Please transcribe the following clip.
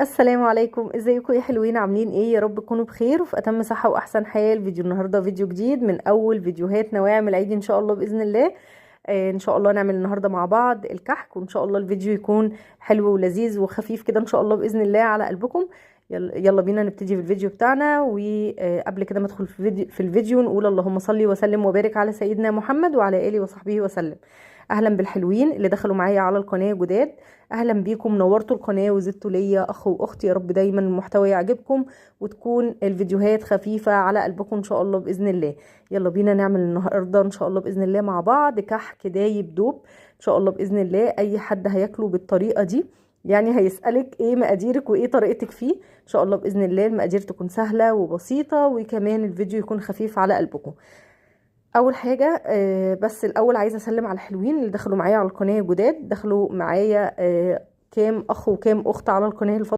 السلام عليكم، ازيكم يا حلوين؟ عاملين ايه؟ يا رب تكونوا بخير وفي اتم صحة واحسن حال. فيديو النهارده فيديو جديد من اول فيديوهات نواعم العيد ان شاء الله باذن الله. ان شاء الله نعمل النهارده مع بعض الكحك، وان شاء الله الفيديو يكون حلو ولذيذ وخفيف كده ان شاء الله باذن الله على قلبكم. يلا بينا نبتدي في الفيديو بتاعنا. وقبل كده ما ادخل في الفيديو نقول اللهم صل وسلم وبارك على سيدنا محمد وعلى اله وصحبه وسلم. اهلا بالحلوين اللي دخلوا معايا على القناه جداد، اهلا بيكم، نورتوا القناه وزدتوا ليا اخ واخت. يا رب دايما المحتوى يعجبكم وتكون الفيديوهات خفيفه على قلبكم ان شاء الله باذن الله. يلا بينا نعمل النهارده ان شاء الله باذن الله مع بعض كحك دايب دوب ان شاء الله باذن الله. اي حد هياكله بالطريقه دي يعني هيسالك ايه مقاديرك وايه طريقتك فيه. ان شاء الله باذن الله المقادير تكون سهله وبسيطه، وكمان الفيديو يكون خفيف على قلبكم. اول حاجه بس الاول عايزه اسلم على الحلوين اللي دخلوا معايا على القناه جداد. دخلوا معايا كام اخ وكام اخت على القناه الفترة